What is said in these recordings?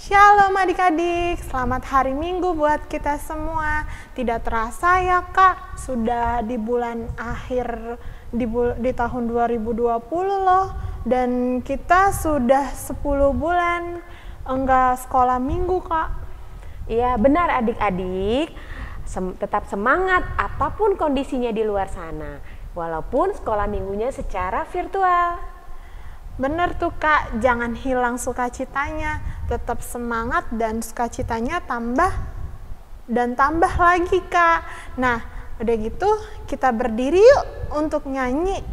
Shalom adik-adik, selamat hari Minggu buat kita semua. Tidak terasa ya Kak, sudah di bulan akhir di tahun 2020 loh. Dan kita sudah 10 bulan enggak sekolah minggu Kak. Iya benar adik-adik, tetap semangat apapun kondisinya di luar sana. Walaupun sekolah minggunya secara virtual. Bener tuh Kak, jangan hilang sukacitanya, tetap semangat dan sukacitanya tambah dan tambah lagi Kak. Nah, udah gitu kita berdiri yuk untuk nyanyi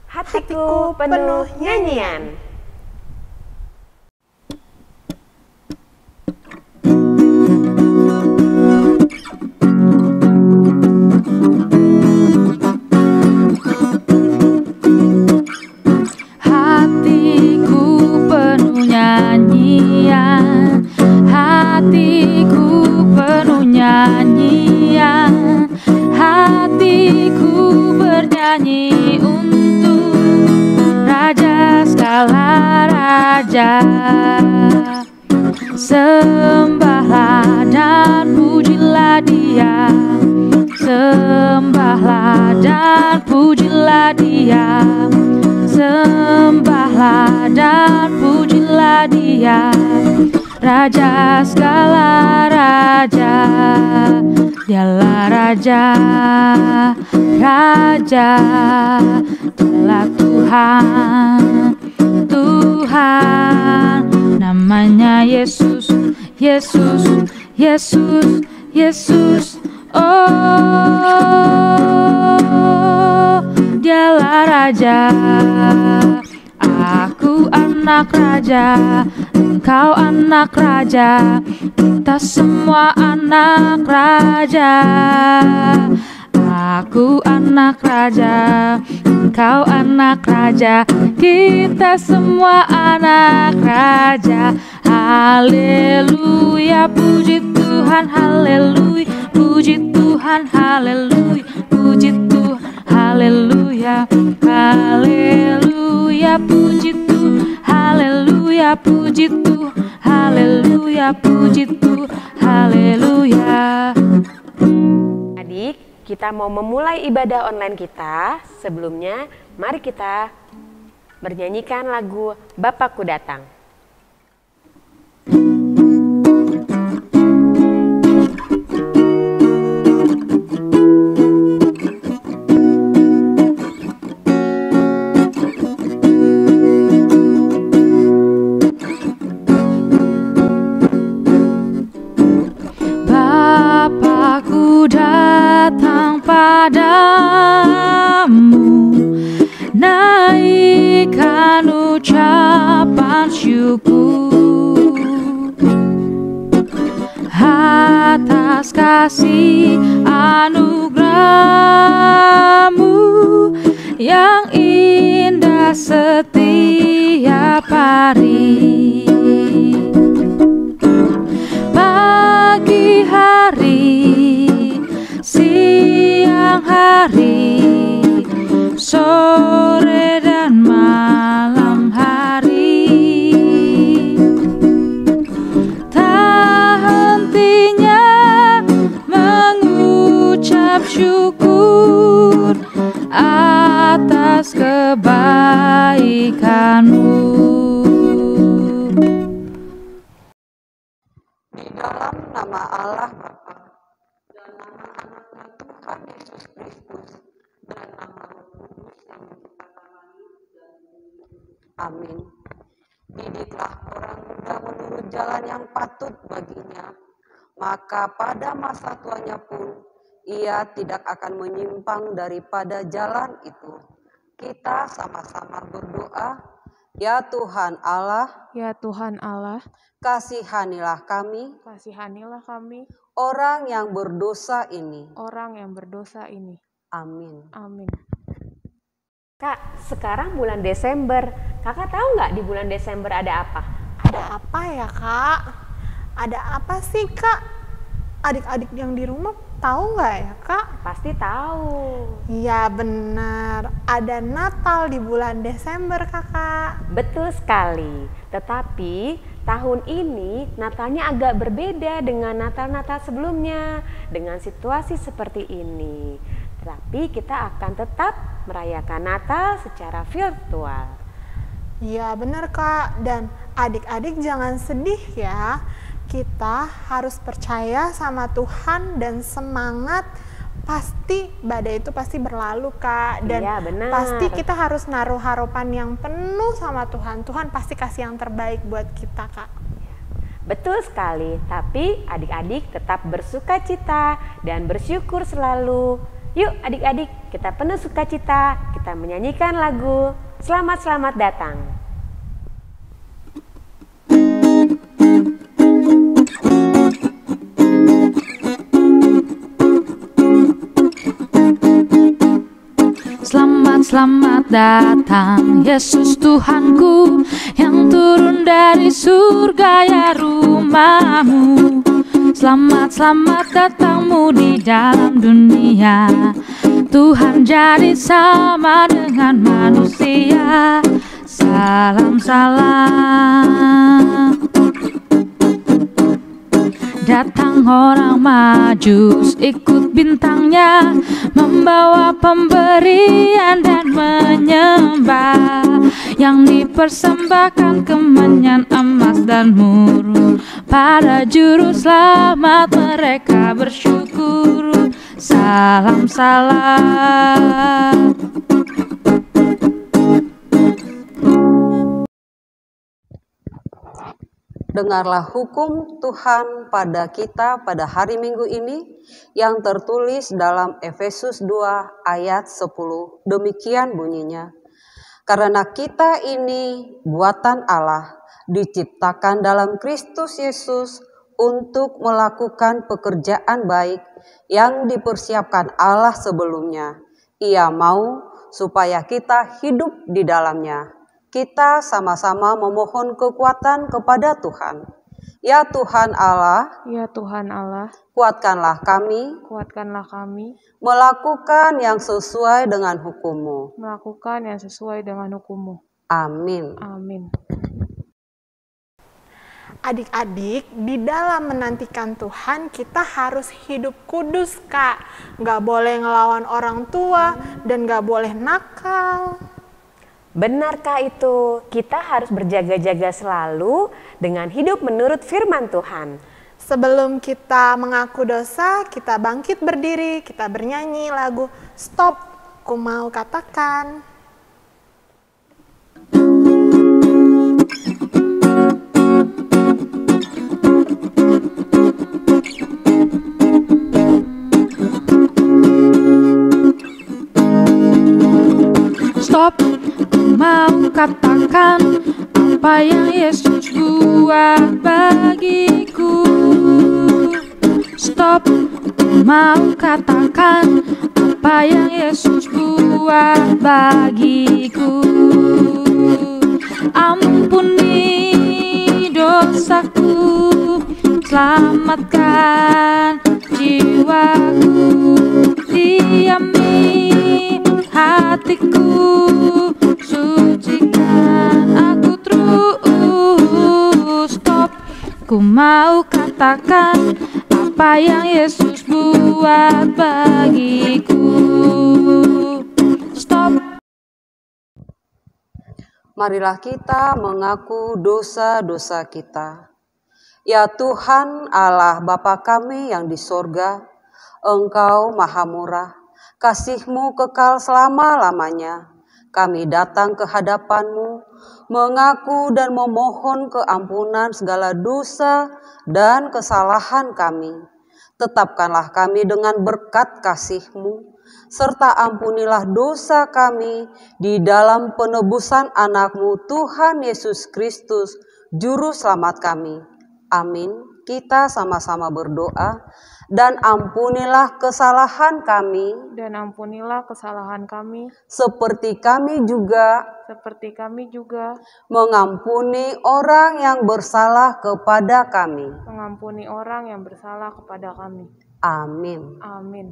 Hatiku penuh nyanyian. Sembahlah dan pujilah Dia, sembahlah dan pujilah Dia, sembahlah dan pujilah Dia, Raja segala raja, Dialah Raja, Raja, Dialah Tuhan, Tuhan. Namanya Yesus, Yesus, Yesus, Yesus. Oh, Dialah Raja. Aku anak raja, engkau anak raja, kita semua anak raja. Aku anak raja, engkau anak raja, kita semua anak raja. Haleluya, puji Tuhan, haleluya, puji Tuhan, haleluya, puji Tuhan, haleluya, haleluya, puji Tuhan, haleluya, puji Tuhan, haleluya, puji Tuhan, haleluya. Adik, kita mau memulai ibadah online kita. Sebelumnya, mari kita bernyanyikan lagu Bapakku Datang. Bapakku datang padamu, naikkan ucapan syukur atas kasih anugerahmu yang indah setiap hari. Pagi hari, siang hari, sore dan malam hari, tak hentinya mengucap syukur atas kebaikanmu. Di dalam nama Allah Bapa dan nama anaknya Tuhan Yesus Kristus dan nama Roh Kudus yang menciptakan langit dan bumi. Amin. Didiklah orang muda menurut jalan yang patut baginya, maka pada masa tuanya pun ia tidak akan menyimpang daripada jalan itu. Kita sama-sama berdoa. Ya Tuhan Allah, ya Tuhan Allah, kasihanilah kami, kasihanilah kami, orang yang berdosa ini. orang yang berdosa ini. Amin. Amin. Kak, sekarang bulan Desember. Kakak tahu nggak di bulan Desember ada apa? Ada apa ya Kak? Ada apa sih Kak? Adik-adik yang di rumah tahu nggak ya Kak? Pasti tahu. Iya benar, ada Natal di bulan Desember Kakak. Betul sekali. Tetapi Tahun ini Natalnya agak berbeda dengan Natal-Natal sebelumnya dengan situasi seperti ini. Tapi kita akan tetap merayakan Natal secara virtual. Iya benar Kak, dan adik-adik jangan sedih ya. Kita harus percaya sama Tuhan dan semangat. Pasti badai itu pasti berlalu Kak, dan Iya, benar. pasti kita harus naruh harapan yang penuh sama Tuhan. Tuhan pasti kasih yang terbaik buat kita Kak. Betul sekali, tapi adik-adik tetap bersuka cita dan bersyukur selalu. Yuk adik-adik, kita penuh sukacita, kita menyanyikan lagu Selamat Datang. Selamat datang Yesus Tuhanku, yang turun dari surga ya rumahmu. Selamat datangmu di dalam dunia. Tuhan jadi sama dengan manusia. Salam. Datang orang Majus, ikut bintangnya, membawa pemberian dan menyembah, yang dipersembahkan kemenyan emas dan murung. Pada juru selamat mereka bersyukur. Salam. Dengarlah hukum Tuhan pada kita pada hari Minggu ini yang tertulis dalam Efesus 2 ayat 10. Demikian bunyinya. Karena kita ini buatan Allah, diciptakan dalam Kristus Yesus untuk melakukan pekerjaan baik yang dipersiapkan Allah sebelumnya. Ia mau supaya kita hidup di dalamnya. Kita sama-sama memohon kekuatan kepada Tuhan. Ya Tuhan Allah, Ya Tuhan Allah, kuatkanlah kami melakukan yang sesuai dengan hukum-Mu. melakukan yang sesuai dengan hukum-Mu. Amin. Amin. Adik-adik, di dalam menantikan Tuhan kita harus hidup kudus Kak. Nggak boleh ngelawan orang tua dan nggak boleh nakal. Benarkah itu? Kita harus berjaga-jaga selalu dengan hidup menurut firman Tuhan. Sebelum kita mengaku dosa, kita bangkit berdiri, kita bernyanyi lagu Stop, ku mau katakan. Stop, ku mau katakan apa yang Yesus buat bagiku. Stop, ku mau katakan apa yang Yesus buat bagiku. Ampuni dosaku, selamatkan jiwaku, diami hatiku, sucikan aku terus. Stop, ku mau katakan apa yang Yesus buat bagiku. Stop. Marilah kita mengaku dosa-dosa kita. Ya Tuhan Allah Bapa kami yang di sorga, Engkau maha murah, kasih-Mu kekal selama-lamanya. Kami datang ke hadapan-Mu, mengaku dan memohon keampunan segala dosa dan kesalahan kami. Tetapkanlah kami dengan berkat kasih-Mu, serta ampunilah dosa kami di dalam penebusan anak-Mu Tuhan Yesus Kristus, Juru Selamat kami. Amin. Kita sama-sama berdoa. Dan ampunilah kesalahan kami, seperti kami juga mengampuni orang yang bersalah kepada kami. Amin. Amin.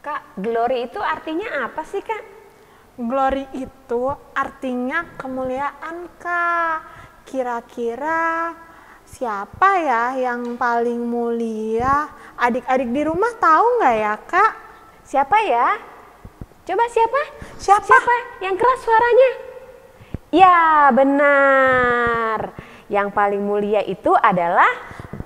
Kak, glory itu artinya apa sih Kak? Glory itu artinya kemuliaan, Kak. Kira-kira siapa ya yang paling mulia? Adik-adik di rumah tahu nggak ya, Kak? Siapa ya? Coba siapa? Siapa? Yang keras suaranya? Ya, benar. Yang paling mulia itu adalah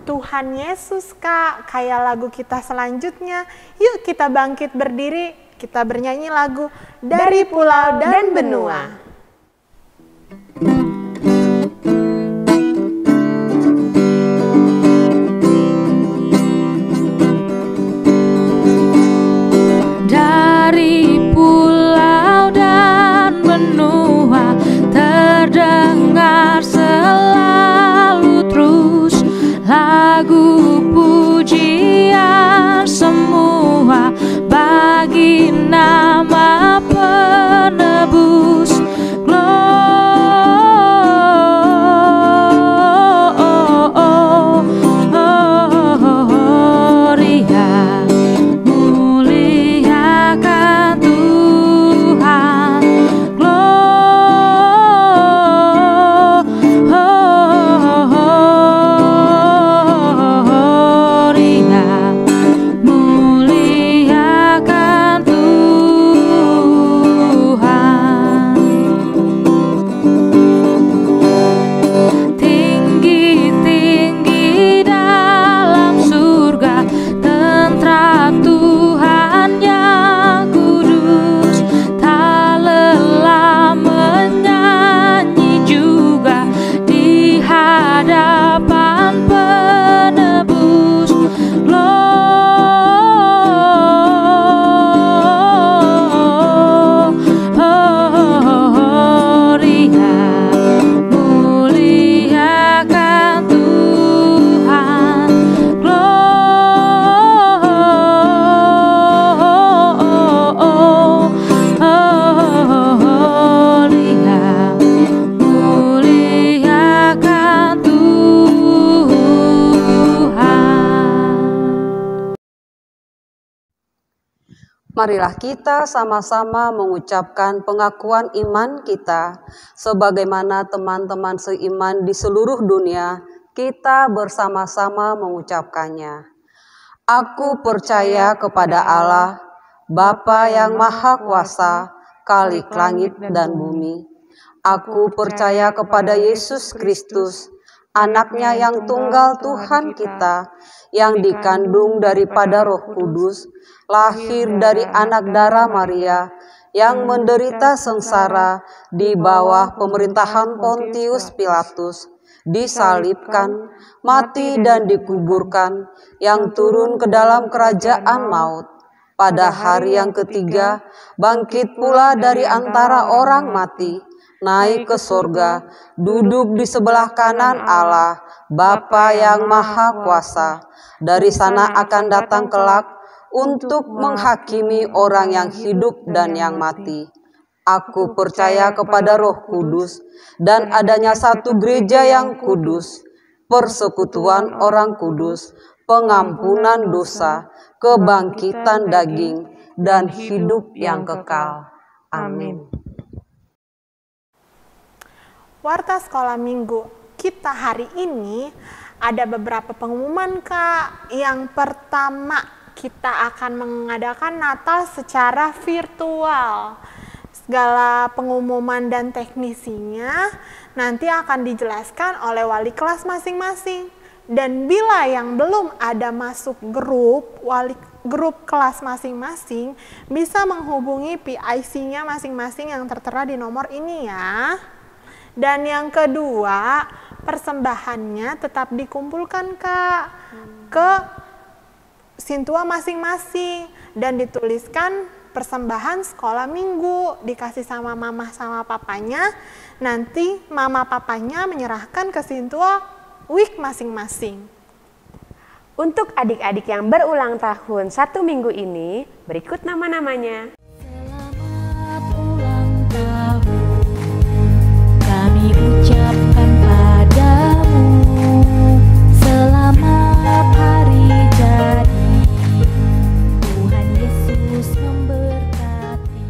Tuhan Yesus, Kak. Kayak lagu kita selanjutnya. Yuk kita bangkit berdiri, kita bernyanyi lagu Dari Pulau dan Benua. Dari pulau dan benua terdengar selalu terus lagu pujian semua bagi nama penebus. Gloria, muliakan Tuhan. Gloria, muliakan Tuhan. Tinggi-tinggi dalam surga tentram Tuhan yang kudus, tak lelah menyanyi juga di hadapan penebus. Gloria, muliakan Tuhan. Gloria, muliakan Tuhan. Marilah kita sama-sama mengucapkan pengakuan iman kita, sebagaimana teman-teman seiman di seluruh dunia, kita bersama-sama mengucapkannya. Aku percaya kepada Allah, Bapa yang Maha Kuasa, Khalik langit dan bumi. Aku percaya kepada Yesus Kristus, Anaknya yang tunggal Tuhan kita, yang dikandung daripada Roh Kudus, lahir dari anak darah Maria, yang menderita sengsara di bawah pemerintahan Pontius Pilatus, disalibkan, mati dan dikuburkan, yang turun ke dalam kerajaan maut. Pada hari yang ketiga, bangkit pula dari antara orang mati, naik ke surga, duduk di sebelah kanan Allah, Bapa yang Maha Kuasa. Dari sana akan datang kelak untuk menghakimi orang yang hidup dan yang mati. Aku percaya kepada Roh Kudus dan adanya satu gereja yang kudus, persekutuan orang kudus, pengampunan dosa, kebangkitan daging, dan hidup yang kekal. Amin. Warta Sekolah Minggu kita hari ini ada beberapa pengumuman, Kak. Yang pertama, kita akan mengadakan Natal secara virtual. Segala pengumuman dan teknisinya nanti akan dijelaskan oleh wali kelas masing-masing. Dan bila yang belum ada masuk grup kelas masing-masing, bisa menghubungi PIC-nya masing-masing yang tertera di nomor ini ya. Dan yang kedua, persembahannya tetap dikumpulkan, Kak, ke sintua masing-masing dan dituliskan persembahan sekolah minggu, dikasih sama mama sama papanya. Nanti mama papanya menyerahkan ke sintua week masing-masing. Untuk adik-adik yang berulang tahun 1 minggu ini, berikut nama-namanya. Selamat ulang tahun, kami ucapkan padamu. Selamat hari jadi, Tuhan Yesus memberkati.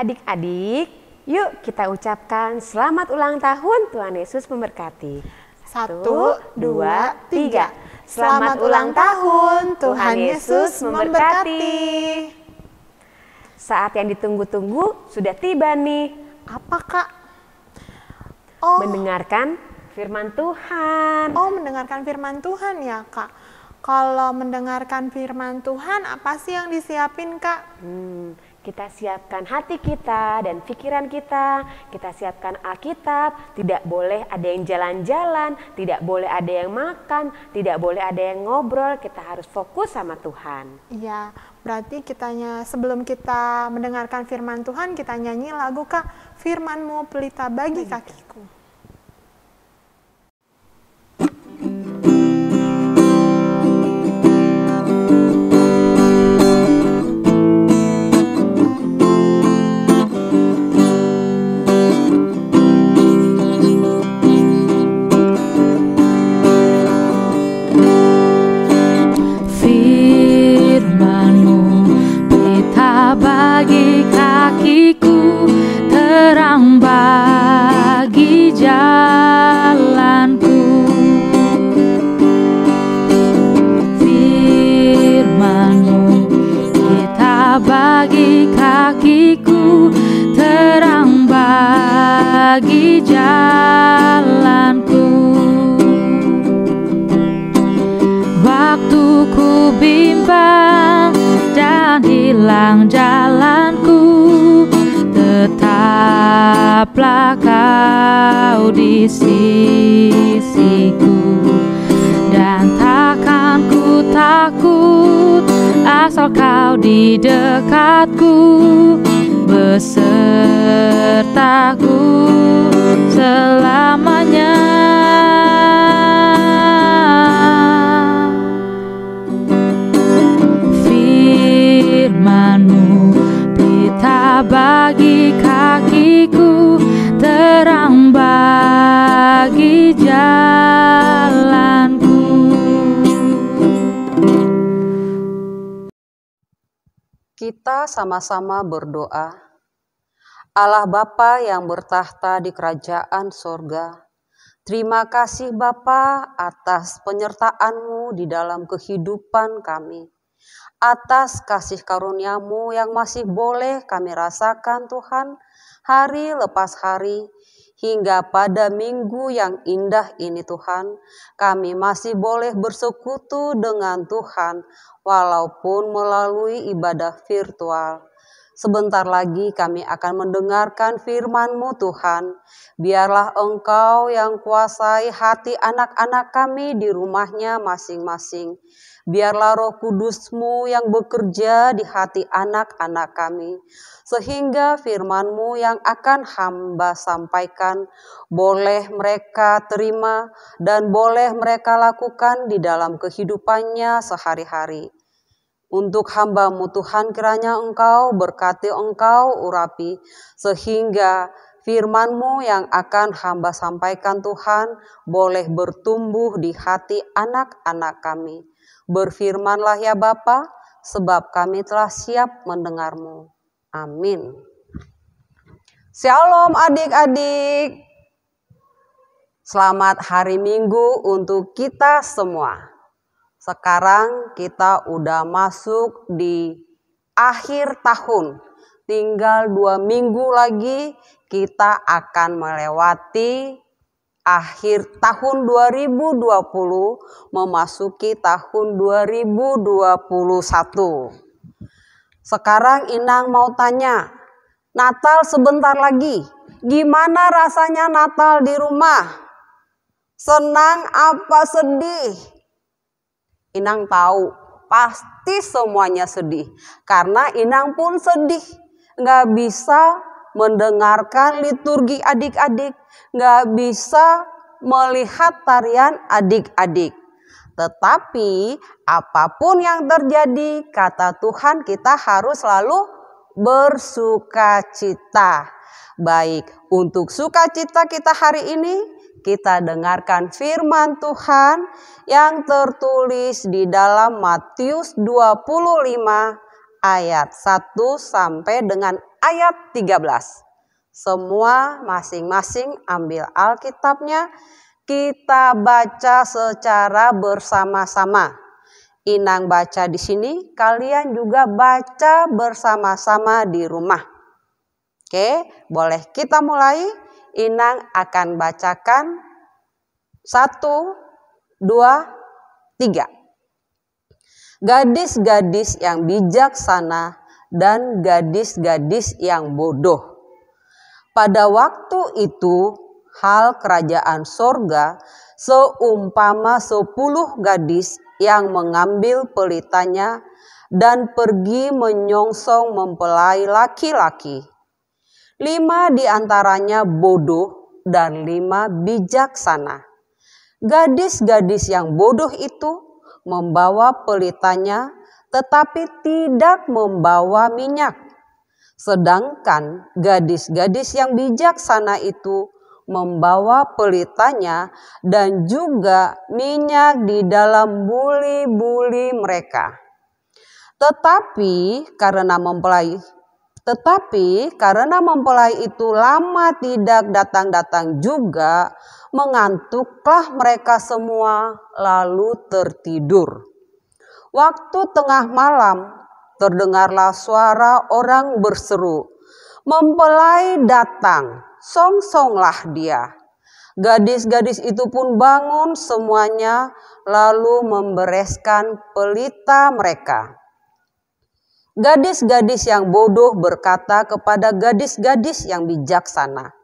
Adik-adik, yuk kita ucapkan selamat ulang tahun, Tuhan Yesus memberkati. 1, 2, 3. Selamat ulang tahun, Tuhan Yesus memberkati. Saat yang ditunggu-tunggu sudah tiba nih. Apa, Kak? Oh, Mendengarkan firman Tuhan. mendengarkan firman Tuhan ya, Kak. Kalau mendengarkan firman Tuhan, apa sih yang disiapin, Kak? Kita siapkan hati kita dan pikiran kita siapkan Alkitab, tidak boleh ada yang jalan-jalan, tidak boleh ada yang makan, tidak boleh ada yang ngobrol, kita harus fokus sama Tuhan. Iya, berarti sebelum kita mendengarkan firman Tuhan, kita nyanyi lagu, Kak, Firman-Mu pelita bagi kakiku. Bagi kakiku, terang bagi jalanku. Firman-Mu kita bagi kakiku, terang bagi jalanku. Waktu ku bimbang dan hilang jalanku, tetaplah Kau di sisiku, dan takkan ku takut asal Kau di dekatku, besertaku selamanya. Firman-Mu pelita bagi kakiku, terang bagi jalanku. Kita sama-sama berdoa. Allah Bapa yang bertahta di kerajaan sorga, terima kasih Bapa atas penyertaan-Mu di dalam kehidupan kami. Atas kasih karunia-Mu yang masih boleh kami rasakan Tuhan, hari lepas hari, hingga pada minggu yang indah ini Tuhan, kami masih boleh bersekutu dengan Tuhan, walaupun melalui ibadah virtual. Sebentar lagi kami akan mendengarkan firman-Mu Tuhan. Biarlah Engkau yang kuasai hati anak-anak kami di rumahnya masing-masing. Biarlah Roh Kudus-Mu yang bekerja di hati anak-anak kami, sehingga firman-Mu yang akan hamba sampaikan boleh mereka terima dan boleh mereka lakukan di dalam kehidupannya sehari-hari. Untuk hamba-Mu Tuhan, kiranya Engkau berkati, Engkau urapi, sehingga firman-Mu yang akan hamba sampaikan Tuhan boleh bertumbuh di hati anak-anak kami. Berfirmanlah ya Bapa, sebab kami telah siap mendengar-Mu. Amin. Shalom adik-adik. Selamat hari Minggu untuk kita semua. Sekarang kita udah masuk di akhir tahun. Tinggal 2 minggu lagi kita akan melewati akhir tahun 2020 memasuki tahun 2021. Sekarang Inang mau tanya, Natal sebentar lagi. Gimana rasanya Natal di rumah? Senang apa sedih? Inang tahu pasti semuanya sedih. Karena Inang pun sedih. Nggak bisa mendengarkan liturgi adik-adik, nggak bisa melihat tarian adik-adik. Tetapi apapun yang terjadi, kata Tuhan kita harus selalu bersukacita. Baik, untuk sukacita kita hari ini, kita dengarkan firman Tuhan yang tertulis di dalam Matius 25 ayat 1 sampai dengan ayat 13. Semua masing-masing ambil Alkitabnya, kita baca secara bersama-sama. Inang baca di sini, kalian juga baca bersama-sama di rumah. Oke, boleh kita mulai. Inang akan bacakan 1, 2, 3. Gadis-gadis yang bijaksana dan gadis-gadis yang bodoh. Pada waktu itu, hal kerajaan sorga seumpama 10 gadis yang mengambil pelitanya dan pergi menyongsong mempelai laki-laki. 5 di antaranya bodoh dan 5 bijaksana. Gadis-gadis yang bodoh itu membawa pelitanya tetapi tidak membawa minyak. Sedangkan gadis-gadis yang bijaksana itu membawa pelitanya dan juga minyak di dalam buli-buli mereka. Tetapi karena mempelai itu lama tidak datang-datang juga, mengantuklah mereka semua lalu tertidur. Waktu tengah malam terdengarlah suara orang berseru, "Mempelai datang, songsonglah dia." Gadis-gadis itu pun bangun semuanya lalu membereskan pelita mereka. Gadis-gadis yang bodoh berkata kepada gadis-gadis yang bijaksana,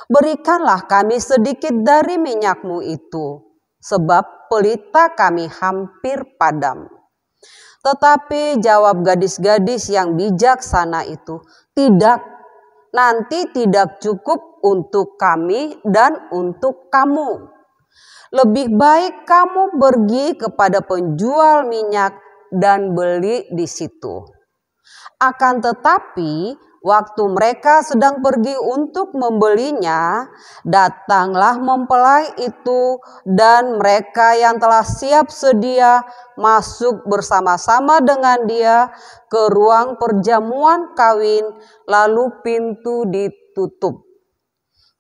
"Berikanlah kami sedikit dari minyakmu itu, sebab pelita kami hampir padam." Tetapi jawab gadis-gadis yang bijaksana itu, "Tidak, nanti tidak cukup untuk kami dan untuk kamu. Lebih baik kamu pergi kepada penjual minyak dan beli di situ." Akan tetapi waktu mereka sedang pergi untuk membelinya, datanglah mempelai itu dan mereka yang telah siap sedia masuk bersama-sama dengan dia ke ruang perjamuan kawin, lalu pintu ditutup.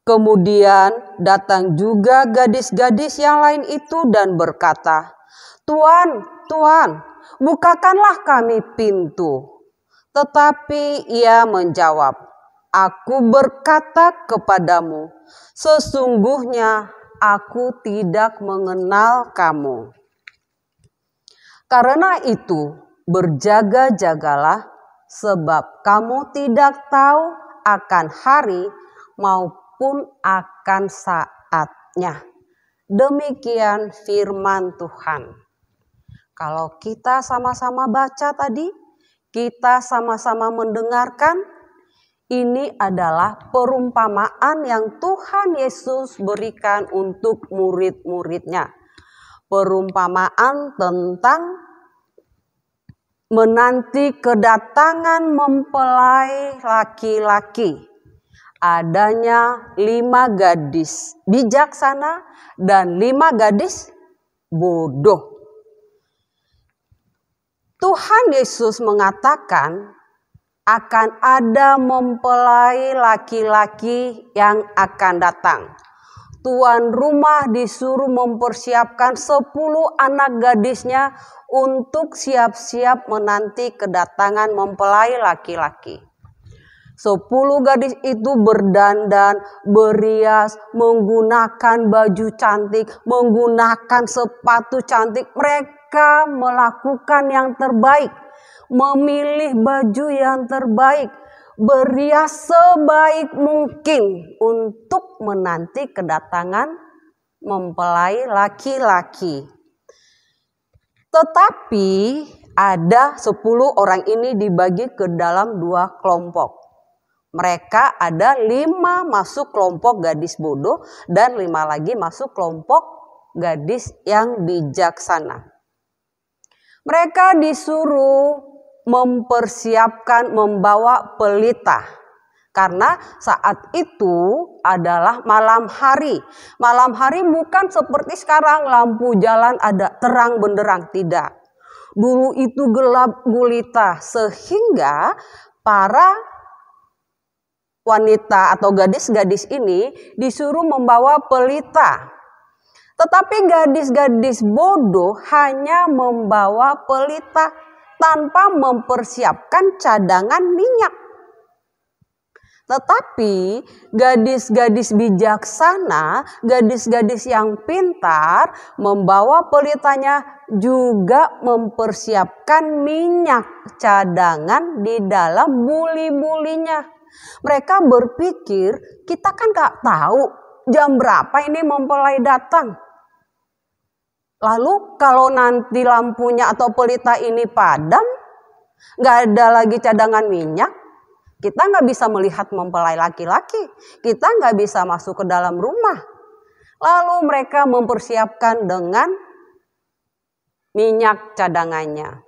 Kemudian datang juga gadis-gadis yang lain itu dan berkata, "Tuan, Tuan, bukakanlah kami pintu." Tetapi ia menjawab, "Aku berkata kepadamu, sesungguhnya aku tidak mengenal kamu. Karena itu berjaga-jagalah, sebab kamu tidak tahu akan hari maupun akan saatnya." Demikian firman Tuhan. Kalau kita sama-sama baca tadi, kita sama-sama mendengarkan, ini adalah perumpamaan yang Tuhan Yesus berikan untuk murid-muridnya. Perumpamaan tentang menanti kedatangan mempelai laki-laki. Adanya 5 gadis bijaksana dan 5 gadis bodoh. Tuhan Yesus mengatakan akan ada mempelai laki-laki yang akan datang. Tuan rumah disuruh mempersiapkan 10 anak gadisnya untuk siap-siap menanti kedatangan mempelai laki-laki. 10 gadis itu berdandan, berias, menggunakan baju cantik, menggunakan sepatu cantik. Mereka melakukan yang terbaik, memilih baju yang terbaik, berias sebaik mungkin untuk menanti kedatangan mempelai laki-laki. Tetapi ada 10 orang ini dibagi ke dalam 2 kelompok. Mereka ada 5 masuk kelompok gadis bodoh dan 5 lagi masuk kelompok gadis yang bijaksana. Mereka disuruh mempersiapkan membawa pelita. Karena saat itu adalah malam hari. Malam hari bukan seperti sekarang lampu jalan ada terang benderang, tidak. Dulu itu gelap gulita sehingga para wanita atau gadis-gadis ini disuruh membawa pelita. Tetapi gadis-gadis bodoh hanya membawa pelita tanpa mempersiapkan cadangan minyak. Tetapi gadis-gadis bijaksana, gadis-gadis yang pintar membawa pelitanya juga mempersiapkan minyak cadangan di dalam buli-bulinya. Mereka berpikir, kita kan gak tahu jam berapa ini mempelai datang. Lalu kalau nanti lampunya atau pelita ini padam, gak ada lagi cadangan minyak, kita nggak bisa melihat mempelai laki-laki. Kita nggak bisa masuk ke dalam rumah. Lalu mereka mempersiapkan dengan minyak cadangannya.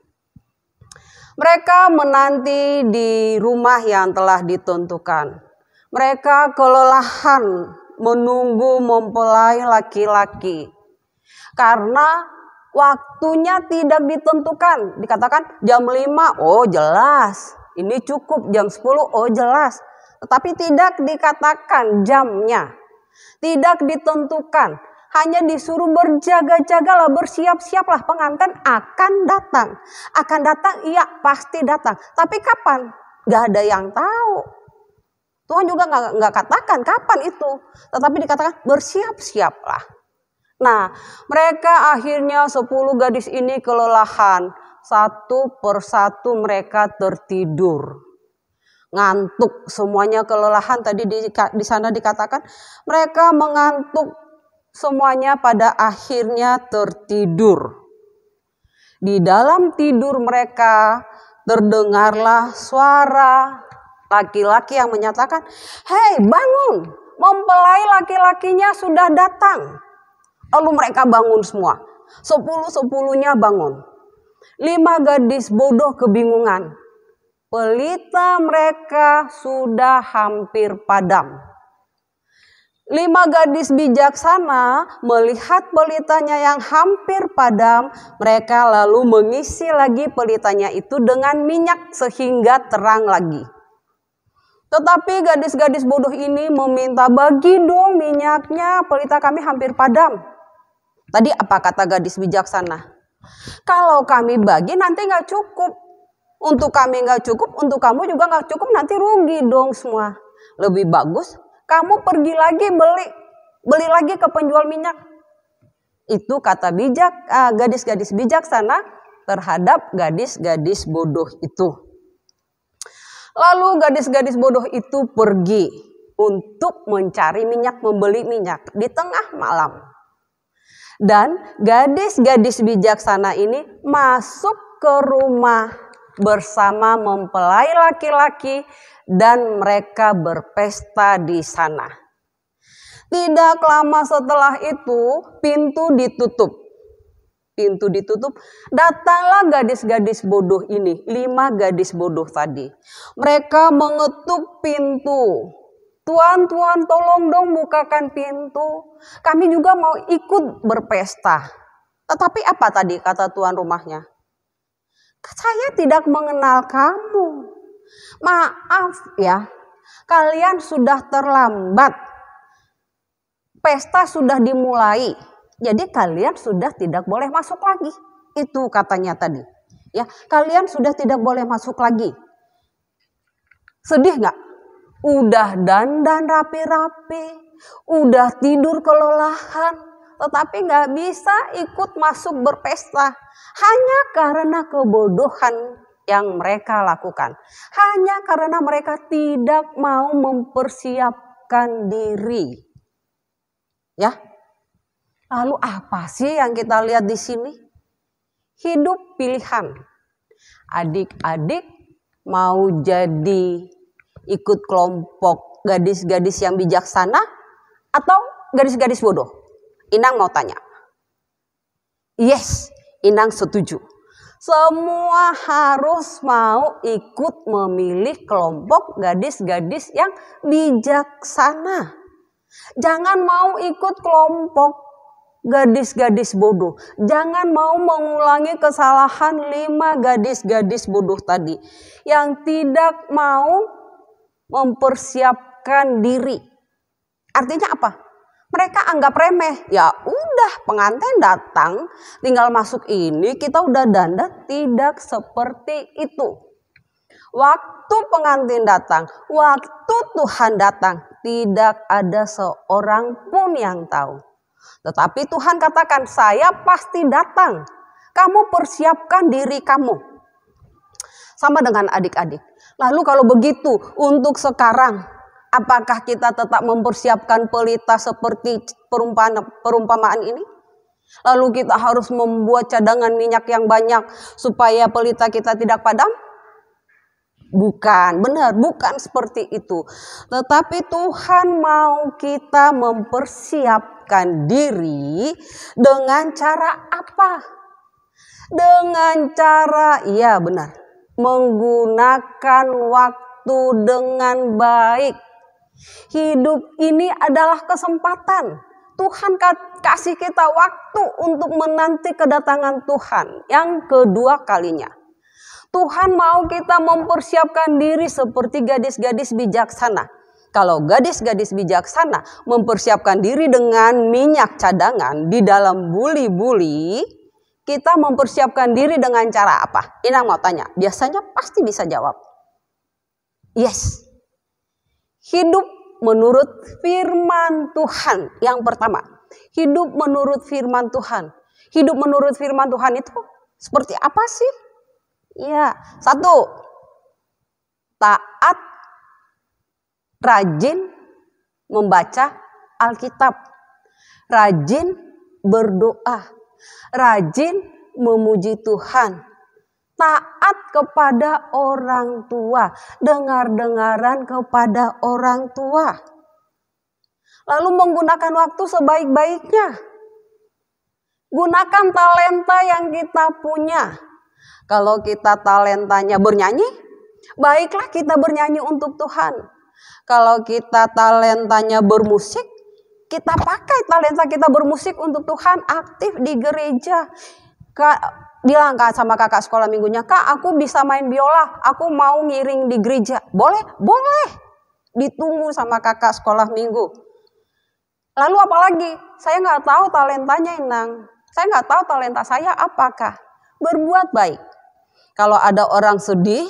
Mereka menanti di rumah yang telah ditentukan. Mereka kelelahan menunggu mempelai laki-laki. Karena waktunya tidak ditentukan. Dikatakan jam 5, oh jelas. Ini cukup jam 10, oh jelas. Tetapi tidak dikatakan jamnya. Tidak ditentukan. Hanya disuruh berjaga-jagalah, bersiap-siaplah, pengantin akan datang. Akan datang, iya pasti datang. Tapi kapan? Gak ada yang tahu. Tuhan juga gak katakan kapan itu. Tetapi dikatakan bersiap-siaplah. Nah, mereka akhirnya 10 gadis ini kelelahan. Satu persatu mereka tertidur, ngantuk, semuanya kelelahan. Tadi di sana dikatakan mereka mengantuk semuanya, pada akhirnya tertidur. Di dalam tidur mereka terdengarlah suara laki-laki yang menyatakan, "Hei, bangun, mempelai laki-lakinya sudah datang." Lalu mereka bangun semua, 10-10-nya bangun. 5 gadis bodoh kebingungan. Pelita mereka sudah hampir padam. 5 gadis bijaksana melihat pelitanya yang hampir padam. Mereka lalu mengisi lagi pelitanya itu dengan minyak sehingga terang lagi. Tetapi gadis-gadis bodoh ini meminta, "Bagi dong minyaknya, pelita kami hampir padam." Tadi apa kata gadis bijaksana? Kalau kami bagi nanti nggak cukup. Untuk kami nggak cukup, untuk kamu juga nggak cukup, nanti rugi dong semua. Lebih bagus kamu pergi lagi beli lagi ke penjual minyak. Itu kata gadis-gadis bijaksana terhadap gadis-gadis bodoh itu. Lalu gadis-gadis bodoh itu pergi untuk mencari minyak, membeli minyak di tengah malam. Dan gadis-gadis bijaksana ini masuk ke rumah bersama mempelai laki-laki dan mereka berpesta di sana. Tidak lama setelah itu pintu ditutup. Pintu ditutup, datanglah gadis-gadis bodoh ini, 5 gadis bodoh tadi. Mereka mengetuk pintu. "Tuan, tolong dong bukakan pintu. Kami juga mau ikut berpesta." Tetapi apa tadi kata tuan rumahnya? "Saya tidak mengenal kamu. Maaf ya, kalian sudah terlambat. Pesta sudah dimulai. Jadi kalian sudah tidak boleh masuk lagi." Itu katanya tadi. Ya, kalian sudah tidak boleh masuk lagi. Sedih nggak? Udah dandan rapi-rapi, udah tidur kelelahan, tetapi nggak bisa ikut masuk berpesta. Hanya karena kebodohan yang mereka lakukan. Hanya karena mereka tidak mau mempersiapkan diri. Ya, lalu apa sih yang kita lihat di sini? Hidup pilihan. Adik-adik mau jadi ikut kelompok gadis-gadis yang bijaksana atau gadis-gadis bodoh? Inang mau tanya. Yes, Inang setuju. Semua harus mau ikut memilih kelompok gadis-gadis yang bijaksana. Jangan mau ikut kelompok gadis-gadis bodoh. Jangan mau mengulangi kesalahan 5 gadis-gadis bodoh tadi. Yang tidak mau mempersiapkan diri. Artinya apa? Mereka anggap remeh. Ya udah, pengantin datang, tinggal masuk ini, kita udah dandan. Tidak seperti itu. Waktu pengantin datang, waktu Tuhan datang, tidak ada seorang pun yang tahu. Tetapi Tuhan katakan, saya pasti datang. Kamu persiapkan diri kamu. Sama dengan adik-adik. Lalu kalau begitu, untuk sekarang, apakah kita tetap mempersiapkan pelita seperti perumpamaan ini? Lalu kita harus membuat cadangan minyak yang banyak supaya pelita kita tidak padam? Bukan, benar, bukan seperti itu. Tetapi Tuhan mau kita mempersiapkan diri dengan cara apa? Dengan cara, iya benar, menggunakan waktu dengan baik. Hidup ini adalah kesempatan. Tuhan kasih kita waktu untuk menanti kedatangan Tuhan yang kedua kalinya. Tuhan mau kita mempersiapkan diri seperti gadis-gadis bijaksana. Kalau gadis-gadis bijaksana mempersiapkan diri dengan minyak cadangan di dalam buli-buli, kita mempersiapkan diri dengan cara apa? Inang mau tanya, biasanya pasti bisa jawab. Yes. Hidup menurut firman Tuhan. Yang pertama, hidup menurut firman Tuhan. Hidup menurut firman Tuhan itu seperti apa sih? Ya, satu, taat, rajin membaca Alkitab, rajin berdoa, rajin memuji Tuhan, taat kepada orang tua, dengar-dengaran kepada orang tua, lalu menggunakan waktu sebaik-baiknya, gunakan talenta yang kita punya. Kalau kita talentanya bernyanyi, baiklah kita bernyanyi untuk Tuhan. Kalau kita talentanya bermusik, kita pakai talenta kita bermusik untuk Tuhan, aktif di gereja. Bilang sama kakak sekolah minggunya, Kak, aku bisa main biola, aku mau ngiring di gereja. Boleh? Boleh. Ditunggu sama kakak sekolah minggu. Lalu apalagi? Saya nggak tahu talentanya, Inang. Saya nggak tahu talenta saya apakah. Berbuat baik. Kalau ada orang sedih,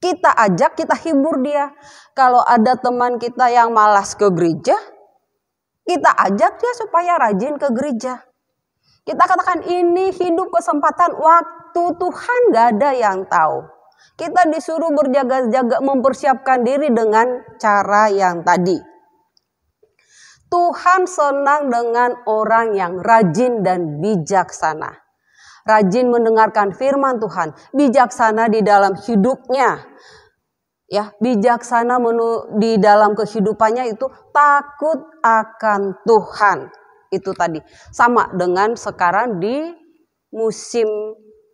kita ajak, kita hibur dia. Kalau ada teman kita yang malas ke gereja, kita ajak dia supaya rajin ke gereja. Kita katakan ini hidup kesempatan, waktu Tuhan gak ada yang tahu. Kita disuruh berjaga-jaga mempersiapkan diri dengan cara yang tadi. Tuhan senang dengan orang yang rajin dan bijaksana. Rajin mendengarkan firman Tuhan, bijaksana di dalam hidupnya. Ya, bijaksana di dalam kehidupannya itu takut akan Tuhan. Itu tadi. Sama dengan sekarang di musim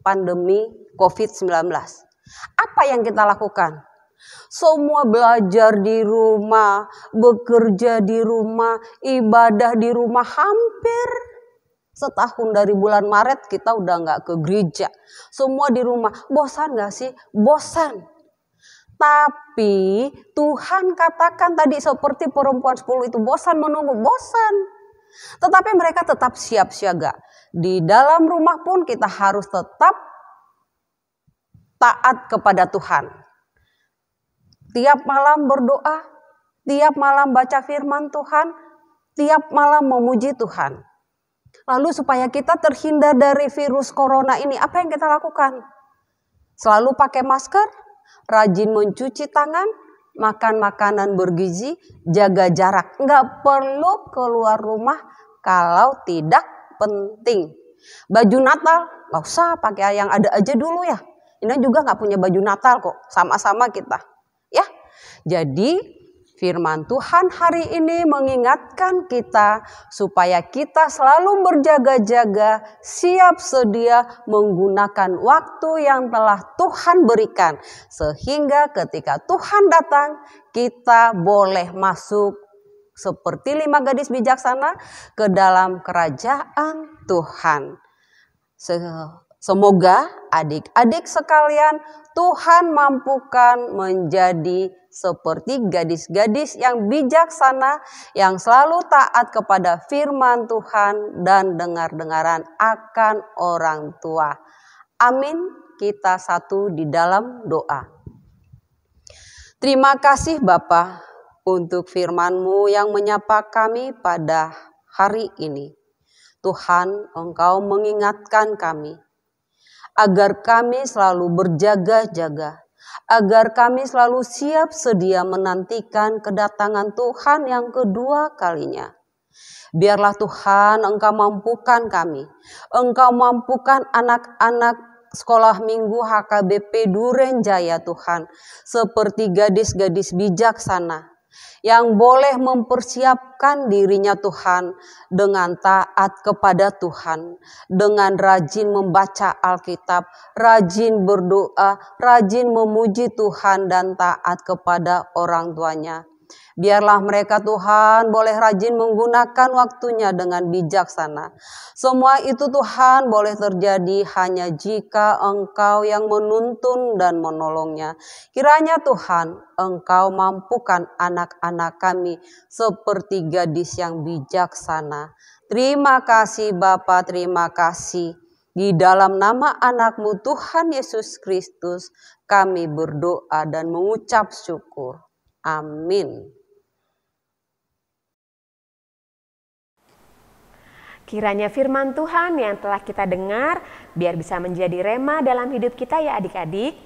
pandemi COVID-19. Apa yang kita lakukan? Semua belajar di rumah, bekerja di rumah, ibadah di rumah, hampir setahun dari bulan Maret kita udah nggak ke gereja. Semua di rumah. Bosan nggak sih? Bosan. Tapi Tuhan katakan tadi seperti perempuan 10 itu bosan menunggu. Bosan. Tetapi mereka tetap siap siaga. Di dalam rumah pun kita harus tetap taat kepada Tuhan. Tiap malam berdoa. Tiap malam baca firman Tuhan. Tiap malam memuji Tuhan. Lalu supaya kita terhindar dari virus corona ini, apa yang kita lakukan? Selalu pakai masker, rajin mencuci tangan, makan makanan bergizi, jaga jarak. Nggak perlu keluar rumah kalau tidak penting. Baju Natal, nggak usah pakai yang ada aja dulu ya. Ini juga nggak punya baju Natal kok, sama-sama kita. Ya, jadi firman Tuhan hari ini mengingatkan kita supaya kita selalu berjaga-jaga, siap sedia menggunakan waktu yang telah Tuhan berikan. Sehingga ketika Tuhan datang, kita boleh masuk seperti 5 gadis bijaksana ke dalam kerajaan Tuhan. Semoga adik-adik sekalian Tuhan mampukan menjadi seperti gadis-gadis yang bijaksana, yang selalu taat kepada firman Tuhan dan dengar-dengaran akan orang tua. Amin. Kita satu di dalam doa. Terima kasih Bapa untuk firman-Mu yang menyapa kami pada hari ini. Tuhan, Engkau mengingatkan kami agar kami selalu berjaga-jaga, agar kami selalu siap sedia menantikan kedatangan Tuhan yang kedua kalinya. Biarlah Tuhan Engkau mampukan kami, Engkau mampukan anak-anak sekolah minggu HKBP Duren Jaya Tuhan, seperti gadis-gadis bijaksana, yang boleh mempersiapkan dirinya Tuhan dengan taat kepada Tuhan, dengan rajin membaca Alkitab, rajin berdoa, rajin memuji Tuhan dan taat kepada orang tuanya. Biarlah mereka Tuhan boleh rajin menggunakan waktunya dengan bijaksana. Semua itu Tuhan boleh terjadi hanya jika Engkau yang menuntun dan menolongnya. Kiranya Tuhan Engkau mampukan anak-anak kami seperti gadis yang bijaksana. Terima kasih Bapa, terima kasih. Di dalam nama anak-Mu Tuhan Yesus Kristus kami berdoa dan mengucap syukur. Amin. Kiranya firman Tuhan yang telah kita dengar biar bisa menjadi rema dalam hidup kita ya adik-adik.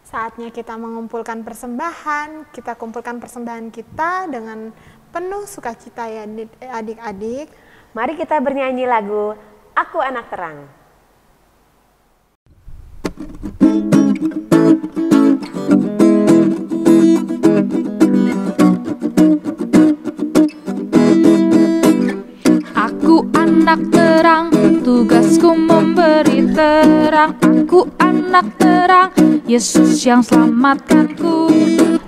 Saatnya kita mengumpulkan persembahan, kita kumpulkan persembahan kita dengan penuh sukacita ya adik-adik. Mari kita bernyanyi lagu Aku Anak Terang. Anak terang, tugasku memberi terang. Aku anak terang, Yesus yang selamatkanku.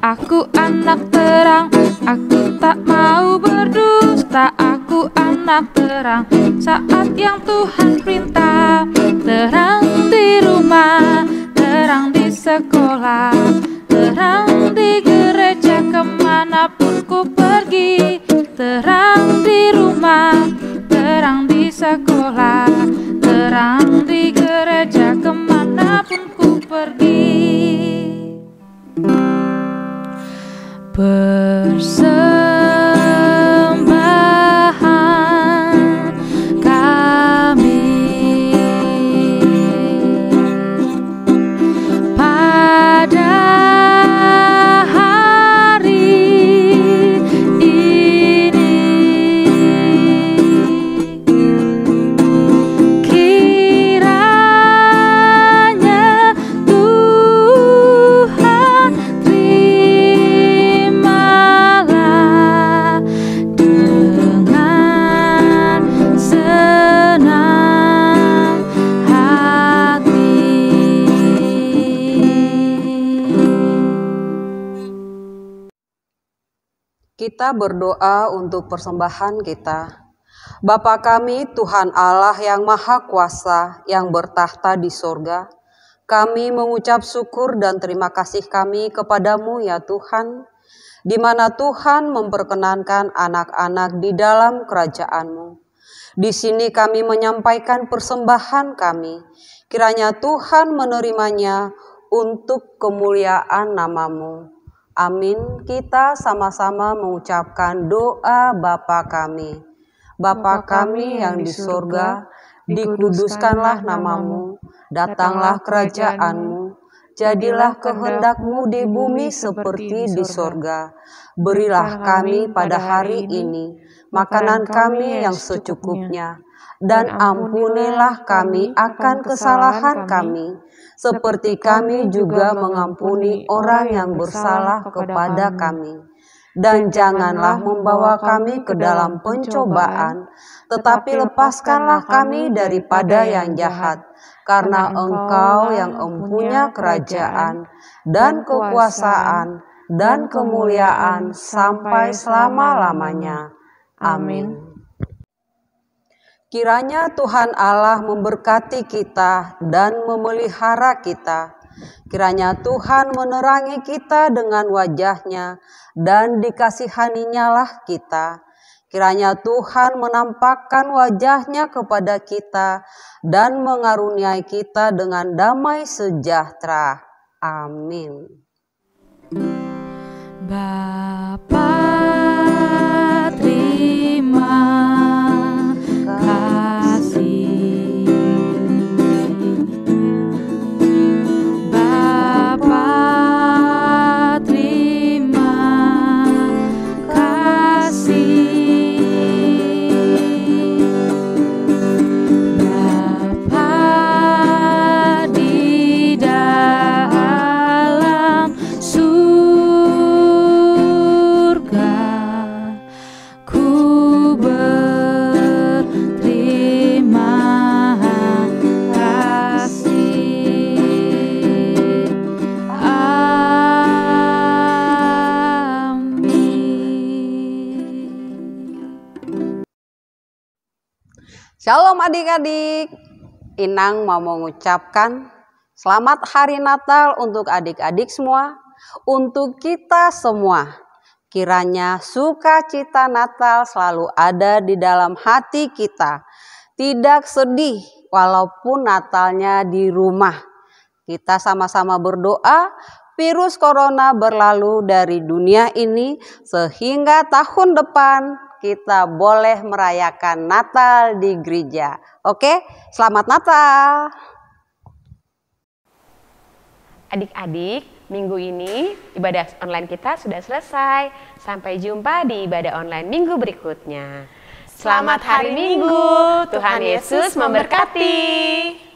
Aku anak terang, aku tak mau berdusta. Aku anak terang, saat yang Tuhan perintah. Terang di rumah, terang di sekolah, terang di gereja kemanapun ku pergi. Terang di rumah, terang di sekolah, terang di gereja kemanapun ku pergi. Persembahan kami pada Kita berdoa untuk persembahan kita. Bapa kami, Tuhan Allah yang Maha Kuasa, yang bertahta di sorga, kami mengucap syukur dan terima kasih kami kepadamu ya Tuhan, di mana Tuhan memperkenankan anak-anak di dalam kerajaan-Mu. Di sini kami menyampaikan persembahan kami, kiranya Tuhan menerimanya untuk kemuliaan nama-Mu. Amin. Kita sama-sama mengucapkan doa Bapa kami. Bapa kami yang di surga, dikuduskanlah nama-Mu, datanglah kerajaan-Mu, jadilah kehendak-Mu di bumi seperti di surga. Berilah kami pada hari ini makanan kami yang secukupnya, dan ampunilah kami akan kesalahan kami, seperti kami juga mengampuni orang yang bersalah kepada kami. Dan janganlah membawa kami ke dalam pencobaan, tetapi lepaskanlah kami daripada yang jahat, karena Engkau yang empunya kerajaan, dan kekuasaan, dan kemuliaan sampai selama-lamanya. Amin. Kiranya Tuhan Allah memberkati kita dan memelihara kita. Kiranya Tuhan menerangi kita dengan wajah-Nya dan dikasihaninyalah kita. Kiranya Tuhan menampakkan wajah-Nya kepada kita dan mengaruniai kita dengan damai sejahtera. Amin. Bapa, terima kasih. Bapa, terima kasih. Bapa di dalam surga, ku berterima kasih. Amin. Shalom adik-adik. Inang mau mengucapkan selamat hari Natal untuk adik-adik semua, untuk kita semua. Kiranya sukacita Natal selalu ada di dalam hati kita. Tidak sedih walaupun Natalnya di rumah. Kita sama-sama berdoa virus corona berlalu dari dunia ini sehingga tahun depan kita boleh merayakan Natal di gereja. Oke, selamat Natal. Adik-adik, minggu ini ibadah online kita sudah selesai. Sampai jumpa di ibadah online minggu berikutnya. Selamat hari Minggu. Tuhan Yesus memberkati.